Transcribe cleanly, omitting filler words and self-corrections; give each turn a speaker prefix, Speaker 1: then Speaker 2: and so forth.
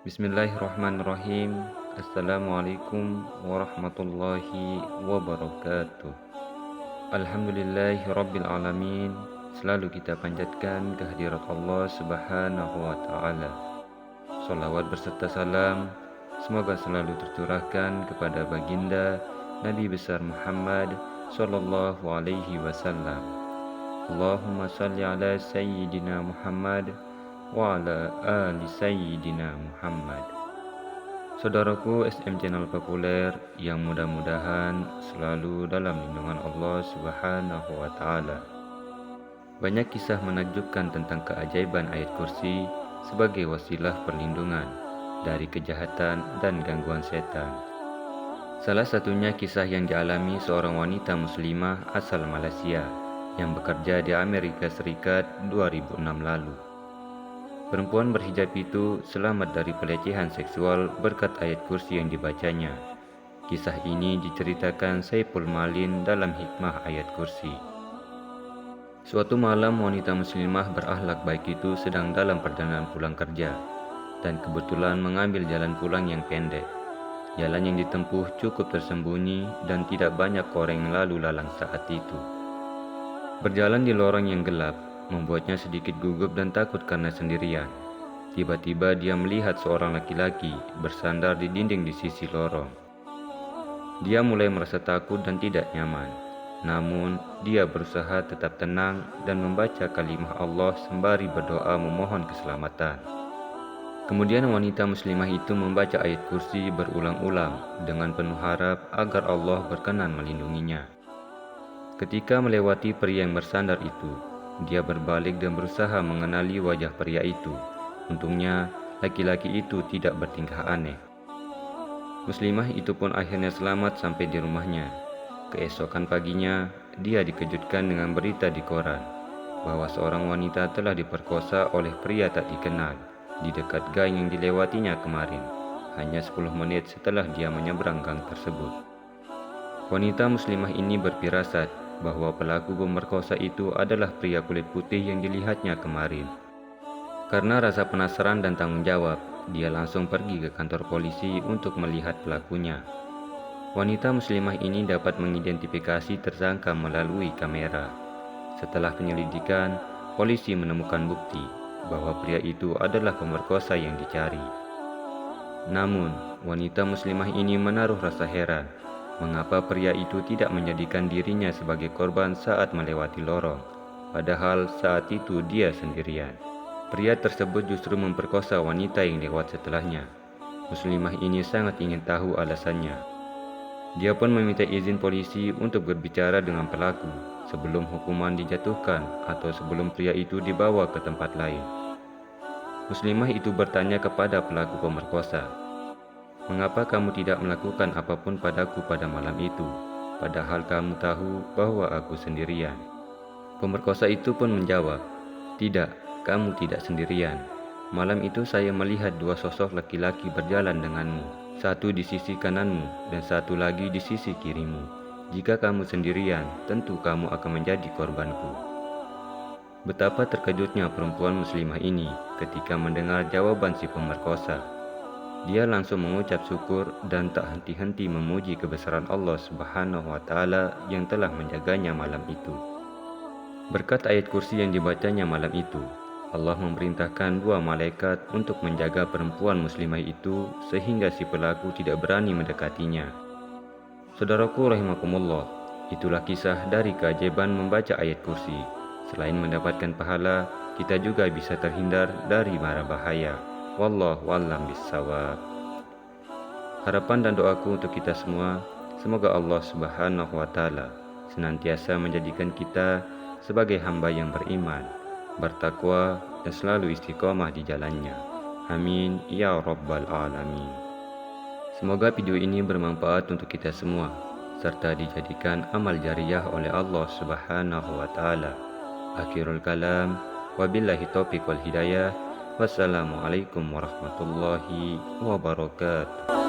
Speaker 1: Bismillahirrahmanirrahim. Assalamualaikum warahmatullahi wabarakatuh. Alhamdulillahi rabbil alamin. Selalu kita panjatkan kehadirat Allah subhanahu wa ta'ala. Salawat berserta salam semoga selalu tercurahkan kepada baginda Nabi besar Muhammad sallallahu alaihi wasallam. Allahumma salli ala sayyidina Muhammad wa ala ali sayyidina Muhammad. Saudaraku SM Channel Populer yang mudah-mudahan selalu dalam lindungan Allah Subhanahu wa taala. Banyak kisah menakjubkan tentang keajaiban ayat kursi sebagai wasilah perlindungan dari kejahatan dan gangguan setan. Salah satunya kisah yang dialami seorang wanita muslimah asal Malaysia yang bekerja di Amerika Serikat 2006 lalu. Perempuan berhijab itu selamat dari pelecehan seksual berkat ayat kursi yang dibacanya. Kisah ini diceritakan Saiful Malin dalam hikmah ayat kursi. Suatu malam wanita muslimah berakhlak baik itu sedang dalam perjalanan pulang kerja dan kebetulan mengambil jalan pulang yang pendek. Jalan yang ditempuh cukup tersembunyi dan tidak banyak orang lalu lalang saat itu. Berjalan di lorong yang gelap membuatnya sedikit gugup dan takut karena sendirian. Tiba-tiba dia melihat seorang laki-laki bersandar di dinding di sisi lorong. Dia mulai merasa takut dan tidak nyaman. Namun, dia berusaha tetap tenang dan membaca kalimah Allah sembari berdoa memohon keselamatan. Kemudian wanita muslimah itu membaca ayat kursi berulang-ulang dengan penuh harap agar Allah berkenan melindunginya. Ketika melewati pria yang bersandar itu, dia berbalik dan berusaha mengenali wajah pria itu. Untungnya, laki-laki itu tidak bertingkah aneh. Muslimah itu pun akhirnya selamat sampai di rumahnya. Keesokan paginya, dia dikejutkan dengan berita di koran bahwa seorang wanita telah diperkosa oleh pria tak dikenal di dekat gang yang dilewatinya kemarin, hanya 10 menit setelah dia menyeberang gang tersebut. Wanita muslimah ini berfirasat bahwa pelaku pemerkosa itu adalah pria kulit putih yang dilihatnya kemarin. Karena rasa penasaran dan tanggung jawab, dia langsung pergi ke kantor polisi untuk melihat pelakunya. Wanita muslimah ini dapat mengidentifikasi tersangka melalui kamera. Setelah penyelidikan, polisi menemukan bukti bahwa pria itu adalah pemerkosa yang dicari. Namun, wanita muslimah ini menaruh rasa heran. Mengapa pria itu tidak menjadikan dirinya sebagai korban saat melewati lorong, padahal saat itu dia sendirian. Pria tersebut justru memperkosa wanita yang lewat setelahnya. Muslimah ini sangat ingin tahu alasannya. Dia pun meminta izin polisi untuk berbicara dengan pelaku sebelum hukuman dijatuhkan atau sebelum pria itu dibawa ke tempat lain. Muslimah itu bertanya kepada pelaku pemerkosa, "Mengapa kamu tidak melakukan apapun padaku pada malam itu, padahal kamu tahu bahwa aku sendirian?" Pemerkosa itu pun menjawab, "Tidak, kamu tidak sendirian. Malam itu saya melihat dua sosok laki-laki berjalan denganmu, satu di sisi kananmu dan satu lagi di sisi kirimu. Jika kamu sendirian, tentu kamu akan menjadi korbanku." Betapa terkejutnya perempuan muslimah ini ketika mendengar jawaban si pemerkosa. Dia langsung mengucap syukur dan tak henti-henti memuji kebesaran Allah Subhanahu wa taala yang telah menjaganya malam itu. Berkat ayat kursi yang dibacanya malam itu, Allah memerintahkan 2 malaikat untuk menjaga perempuan muslimah itu sehingga si pelaku tidak berani mendekatinya. Saudaraku rahimakumullah, itulah kisah dari keajaiban membaca ayat kursi. Selain mendapatkan pahala, kita juga bisa terhindar dari mara bahaya. Wallahu a'lam bishawab. Harapan dan doaku untuk kita semua, semoga Allah Subhanahu wa taala senantiasa menjadikan kita sebagai hamba yang beriman, bertakwa dan selalu istiqomah di jalannya. Amin ya rabbal alamin. Semoga video ini bermanfaat untuk kita semua serta dijadikan amal jariyah oleh Allah Subhanahu wa taala. Akhirul kalam, wabillahi taufiq wal hidayah. Wassalamualaikum warahmatullahi wabarakatuh.